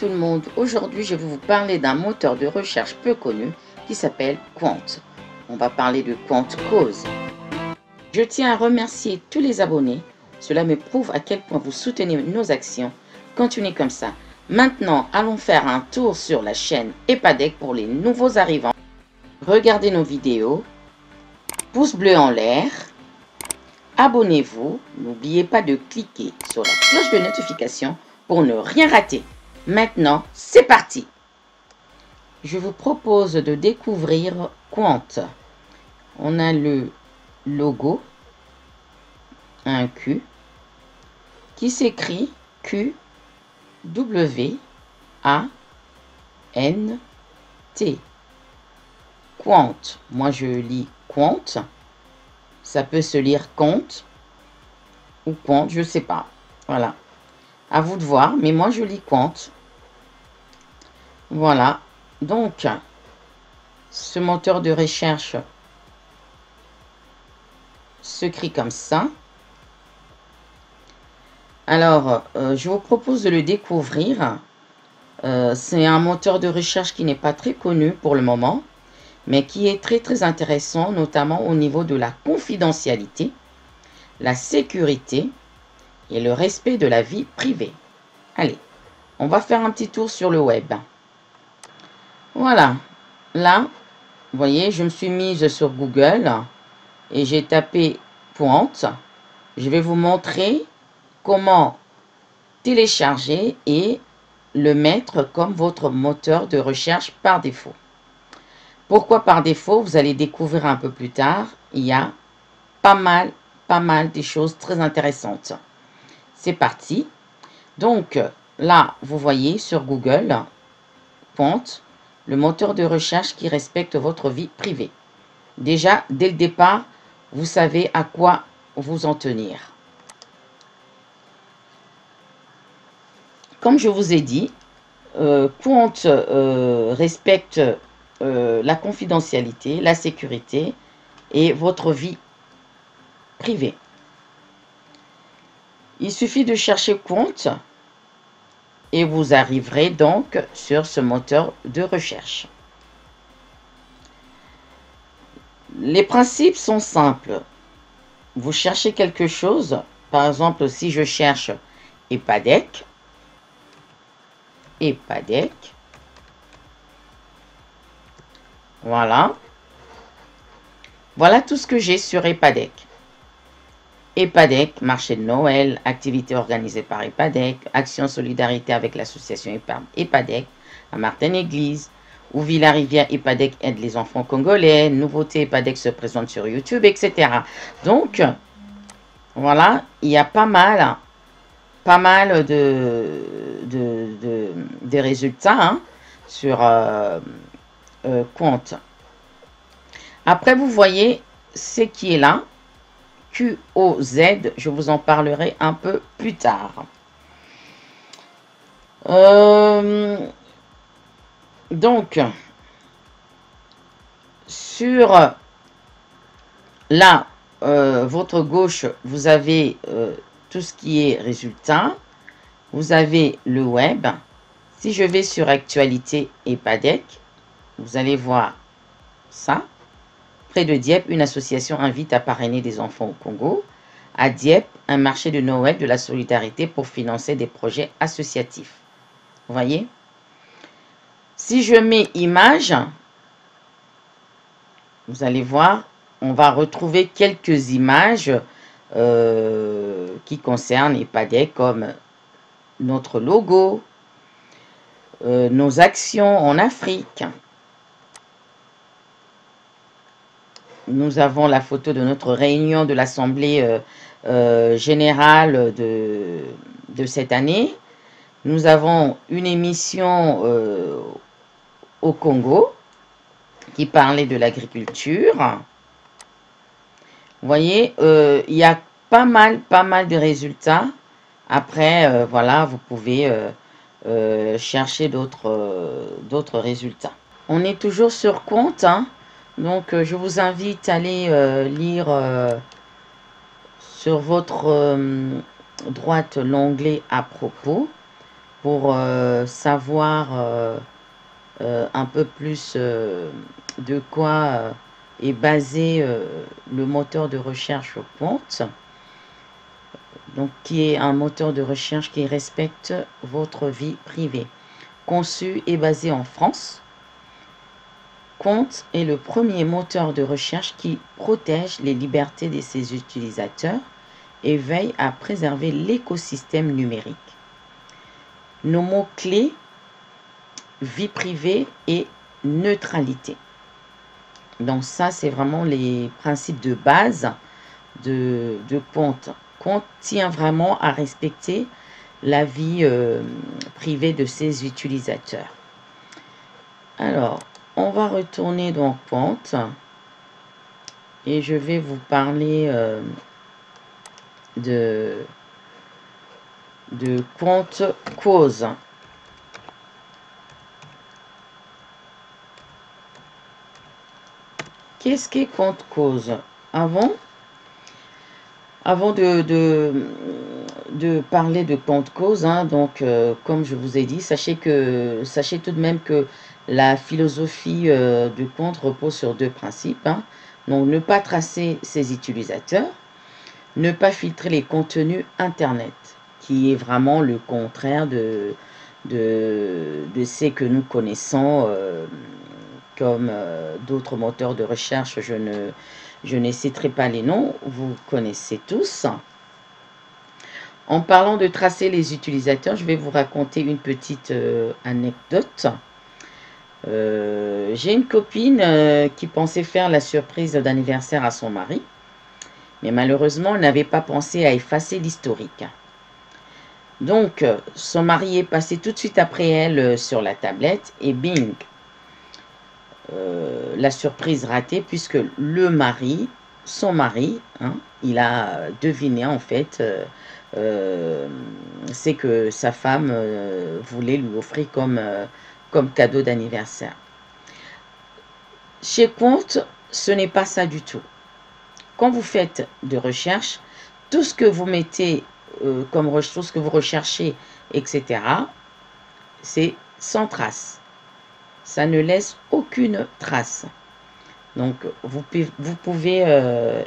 tout le monde, aujourd'hui je vais vous parler d'un moteur de recherche peu connu qui s'appelle Qwant. On va parler de Qwant Cause. Je tiens à remercier tous les abonnés, cela me prouve à quel point vous soutenez nos actions. Continuez comme ça. Maintenant, allons faire un tour sur la chaîne EPADEC pour les nouveaux arrivants. Regardez nos vidéos, pouce bleu en l'air, abonnez-vous, n'oubliez pas de cliquer sur la cloche de notification pour ne rien rater. Maintenant, c'est parti! Je vous propose de découvrir Qwant. On a le logo, un Q, qui s'écrit Q-W-A-N-T. Qwant. Moi, je lis Qwant. Ça peut se lire compte ou Qwant, je ne sais pas. Voilà. À vous de voir, mais moi, je lis Qwant. Voilà. Donc, ce moteur de recherche s'écrit comme ça. Alors, je vous propose de le découvrir. C'est un moteur de recherche qui n'est pas très connu pour le moment, mais qui est très intéressant, notamment au niveau de la confidentialité, la sécurité et le respect de la vie privée. Allez, on va faire un petit tour sur le web. Voilà, là, vous voyez, je me suis mise sur Google et j'ai tapé Qwant. Je vais vous montrer comment télécharger et le mettre comme votre moteur de recherche par défaut. Pourquoi par défaut? Vous allez découvrir un peu plus tard. Il y a pas mal de choses très intéressantes. C'est parti. Donc là, vous voyez sur Google, Qwant, le moteur de recherche qui respecte votre vie privée. Déjà, dès le départ, vous savez à quoi vous en tenir. Comme je vous ai dit, Qwant respecte la confidentialité, la sécurité et votre vie privée. Il suffit de chercher Qwant et vous arriverez donc sur ce moteur de recherche. Les principes sont simples. Vous cherchez quelque chose, par exemple si je cherche EPADEC, voilà. Voilà tout ce que j'ai sur EPADEC. EPADEC, marché de Noël, activité organisée par EPADEC, action solidarité avec l'association EPADEC, à Martin-Église, où Villa-Rivière EPADEC aide les enfants congolais, nouveauté EPADEC se présente sur YouTube, etc. Donc, voilà, il y a pas mal de résultats hein, sur Qwant. Après, vous voyez ce qui est là. QOZ, je vous en parlerai un peu plus tard. Donc, sur là, votre gauche, vous avez tout ce qui est résultats. Vous avez le web. Si je vais sur actualité EPADEC, vous allez voir ça. Près de Dieppe, une association invite à parrainer des enfants au Congo. À Dieppe, un marché de Noël de la solidarité pour financer des projets associatifs. Vous voyez? Si je mets images, vous allez voir, on va retrouver quelques images qui concernent EPADEC, comme notre logo, nos actions en Afrique. Nous avons la photo de notre réunion de l'Assemblée générale de cette année. Nous avons une émission au Congo qui parlait de l'agriculture. Vous voyez, il y a pas mal de résultats. Après, voilà, vous pouvez chercher d'autres résultats. On est toujours sur Qwant, hein. Donc, je vous invite à aller lire sur votre droite l'onglet à propos. pour savoir un peu plus de quoi est basé le moteur de recherche Quant, donc qui est un moteur de recherche qui respecte votre vie privée. Conçu et basé en France, Quant est le premier moteur de recherche qui protège les libertés de ses utilisateurs et veille à préserver l'écosystème numérique. Nos mots-clés, vie privée et neutralité. Donc ça, c'est vraiment les principes de base de Quant. Quant tient vraiment à respecter la vie privée de ses utilisateurs. Alors, on va retourner dans Quant et je vais vous parler de Quant Cause. Qu'est-ce qu'est Quant Cause? Avant de parler de Quant Cause, hein, donc comme je vous ai dit, sachez tout de même que la philosophie de Quant repose sur deux principes. Hein. Donc ne pas tracer ses utilisateurs, ne pas filtrer les contenus Internet, qui est vraiment le contraire de ce que nous connaissons comme d'autres moteurs de recherche. Je ne citerai pas les noms, vous connaissez tous. En parlant de tracer les utilisateurs, je vais vous raconter une petite anecdote. J'ai une copine qui pensait faire la surprise d'anniversaire à son mari, mais malheureusement, elle n'avait pas pensé à effacer l'historique. Donc, son mari est passé tout de suite après elle sur la tablette et bing, la surprise ratée puisque son mari, hein, il a deviné en fait, c'est que sa femme voulait lui offrir comme cadeau d'anniversaire. Chez Quant, ce n'est pas ça du tout. Quand vous faites de recherche, tout ce que vous mettez tout ce que vous recherchez, etc., c'est sans trace. Ça ne laisse aucune trace. Donc, vous pouvez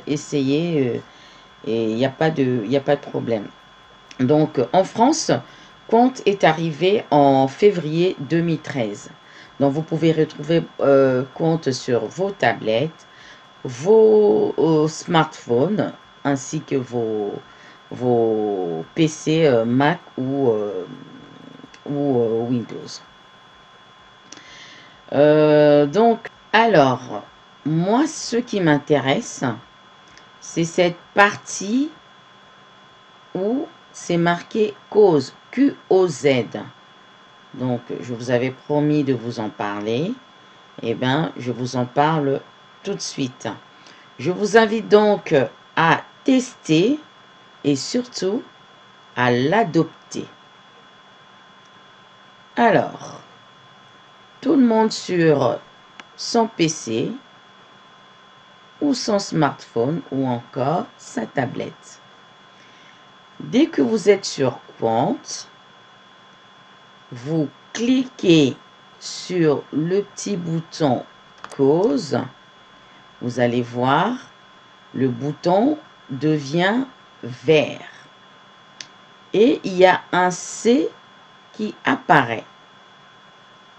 essayer et il n'y a pas de problème. Donc, en France, Quant est arrivé en février 2013. Donc, vous pouvez retrouver Quant sur vos tablettes, vos smartphones, ainsi que vos PC Mac ou Windows. Donc, alors, moi, ce qui m'intéresse, c'est cette partie où c'est marqué cause, Q-O-Z. Donc, je vous avais promis de vous en parler. Eh bien, je vous en parle tout de suite. Je vous invite donc à tester et surtout à l'adopter. Alors, tout le monde sur son PC ou son smartphone ou encore sa tablette. Dès que vous êtes sur Quant, vous cliquez sur le petit bouton cause. Vous allez voir, le bouton devient vert. Et il y a un C qui apparaît.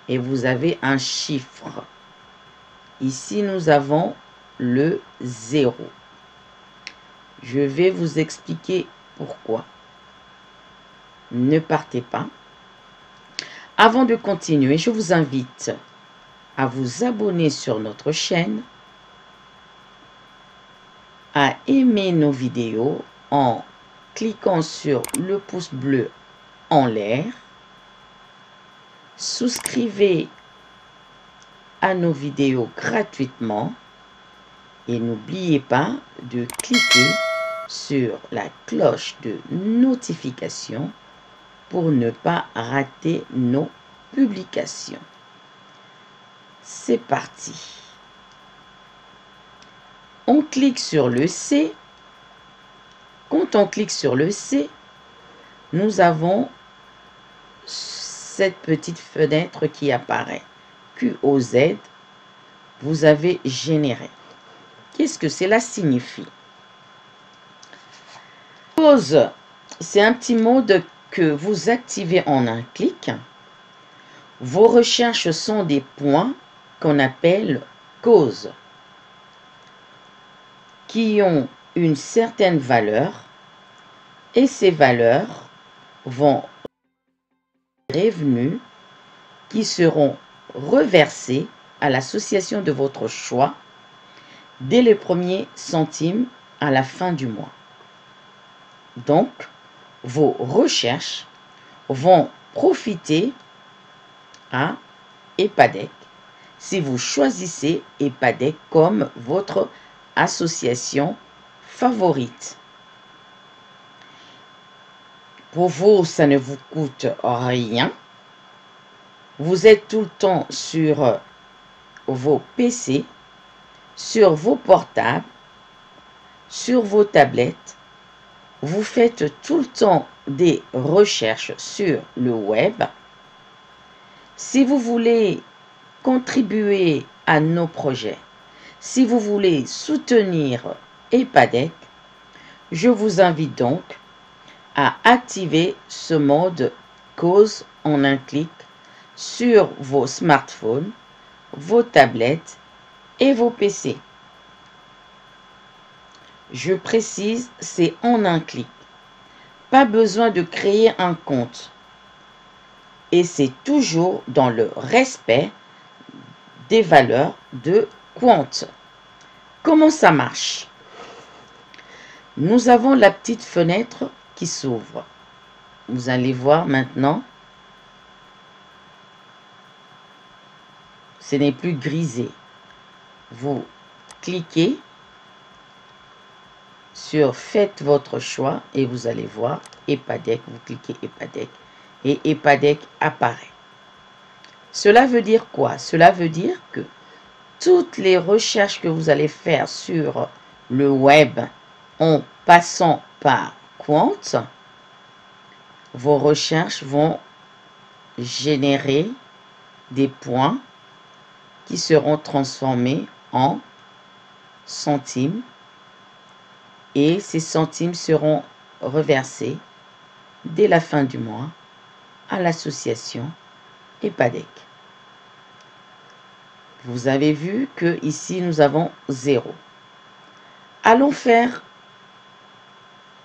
Et vous avez un chiffre. Ici, nous avons le 0. Je vais vous expliquer pourquoi. Ne partez pas. Avant de continuer, je vous invite à vous abonner sur notre chaîne, à aimer nos vidéos en cliquant sur le pouce bleu en l'air. Souscrivez à nos vidéos gratuitement et n'oubliez pas de cliquer sur la cloche de notification pour ne pas rater nos publications. C'est parti. On clique sur le C. Quand on clique sur le C, nous avons cette petite fenêtre qui apparaît. QOZ, vous avez généré. Qu'est-ce que cela signifie? Cause, c'est un petit mode que vous activez en un clic. Vos recherches sont des points qu'on appelle causes, qui ont une certaine valeur, et ces valeurs vont revenus qui seront reversés à l'association de votre choix dès les premiers centimes à la fin du mois. Donc, vos recherches vont profiter à EPADEC si vous choisissez EPADEC comme votre association favorite. Pour vous, ça ne vous coûte rien. Vous êtes tout le temps sur vos PC, sur vos portables, sur vos tablettes. Vous faites tout le temps des recherches sur le web. Si vous voulez contribuer à nos projets, si vous voulez soutenir EPADEC, je vous invite donc à activer ce mode cause en un clic sur vos smartphones, vos tablettes et vos PC. Je précise, c'est en un clic. Pas besoin de créer un compte. Et c'est toujours dans le respect des valeurs de Quant. Comment ça marche? Nous avons la petite fenêtre qui s'ouvre. Vous allez voir maintenant. Ce n'est plus grisé. Vous cliquez sur Faites votre choix et vous allez voir EPADEC. Vous cliquez EPADEC et EPADEC apparaît. Cela veut dire quoi? Cela veut dire que toutes les recherches que vous allez faire sur le web en passant par Quant, vos recherches vont générer des points qui seront transformés en centimes et ces centimes seront reversés dès la fin du mois à l'association EPADEC. Vous avez vu que ici nous avons 0. Allons faire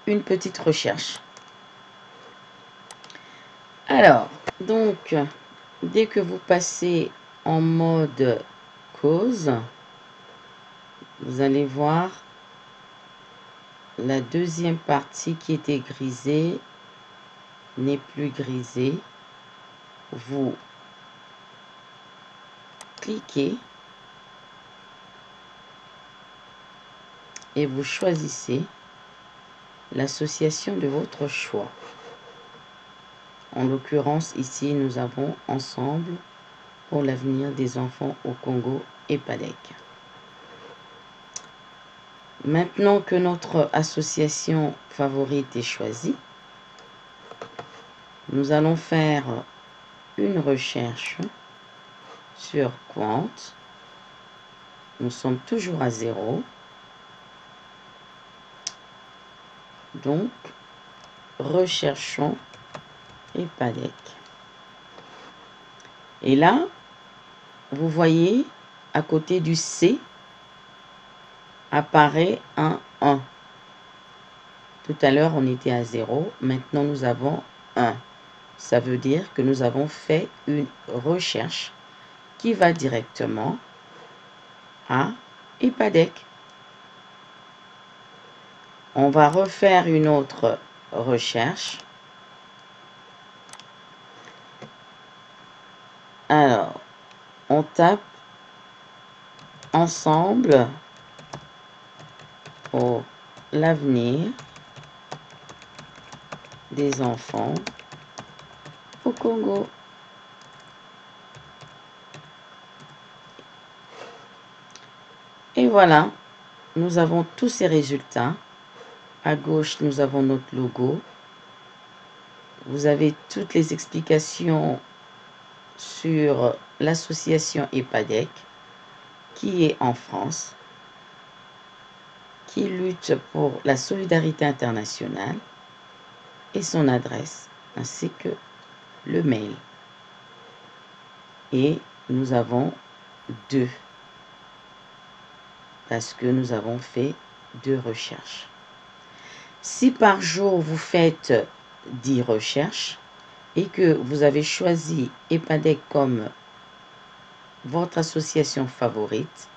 une petite recherche. Alors, donc, dès que vous passez en mode cause, vous allez voir la deuxième partie qui était grisée n'est plus grisée. Vous cliquez et vous choisissez l'association de votre choix. En l'occurrence, ici, nous avons Ensemble pour l'avenir des enfants au Congo EPADEC. Maintenant que notre association favorite est choisie, nous allons faire une recherche sur Quant. Nous sommes toujours à 0. Donc, recherchons EPADEC. Et là, vous voyez, à côté du C, apparaît un 1. Tout à l'heure, on était à 0. Maintenant, nous avons 1. Ça veut dire que nous avons fait une recherche qui va directement à EPADEC. On va refaire une autre recherche. Alors, on tape Ensemble pour l'avenir des enfants au Congo. Et voilà, nous avons tous ces résultats. À gauche, nous avons notre logo. Vous avez toutes les explications sur l'association EPADEC qui est en France, qui lutte pour la solidarité internationale et son adresse, ainsi que le mail. Et nous avons 2, parce que nous avons fait 2 recherches. Si par jour vous faites 10 recherches et que vous avez choisi EPADEC comme votre association favorite,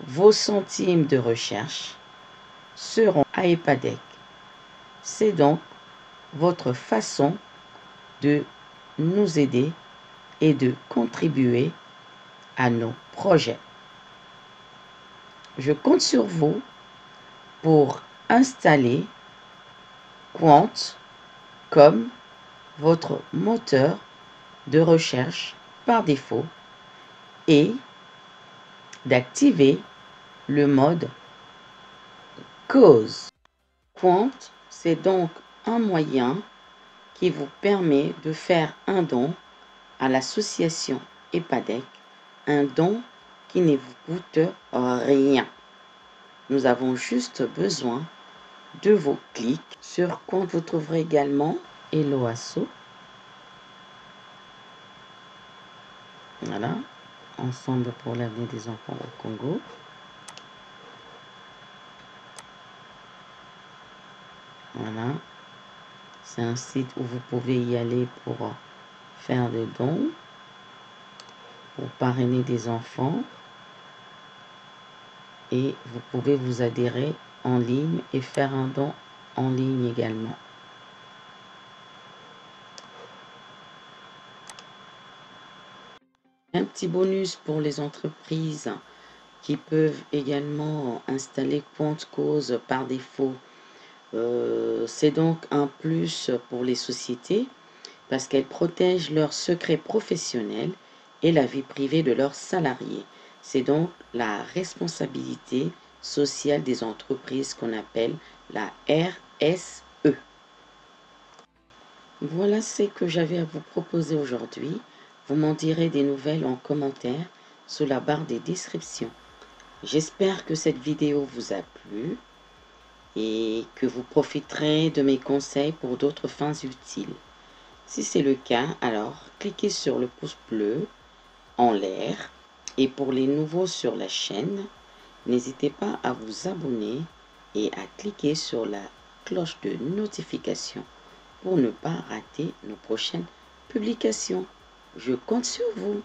vos centimes de recherche seront à EPADEC. C'est donc votre façon de nous aider et de contribuer à nos projets. Je compte sur vous pour installer Quant comme votre moteur de recherche par défaut et d'activer le mode cause. Quant, c'est donc un moyen qui vous permet de faire un don à l'association EPADEC, un don qui ne vous coûte rien. Nous avons juste besoin de vos clics. Sur Quant, vous trouverez également Hello Asso. Voilà, ensemble pour l'avenir des enfants au Congo. Voilà, c'est un site où vous pouvez y aller pour faire des dons, pour parrainer des enfants. Et vous pouvez vous adhérer en ligne et faire un don en ligne également. Un petit bonus pour les entreprises qui peuvent également installer Quant Cause par défaut. C'est donc un plus pour les sociétés parce qu'elles protègent leurs secrets professionnels et la vie privée de leurs salariés. C'est donc la responsabilité sociale des entreprises qu'on appelle la RSE. Voilà ce que j'avais à vous proposer aujourd'hui. Vous m'en direz des nouvelles en commentaire sous la barre des descriptions. J'espère que cette vidéo vous a plu et que vous profiterez de mes conseils pour d'autres fins utiles. Si c'est le cas, alors cliquez sur le pouce bleu en l'air. Et pour les nouveaux sur la chaîne, n'hésitez pas à vous abonner et à cliquer sur la cloche de notification pour ne pas rater nos prochaines publications. Je compte sur vous.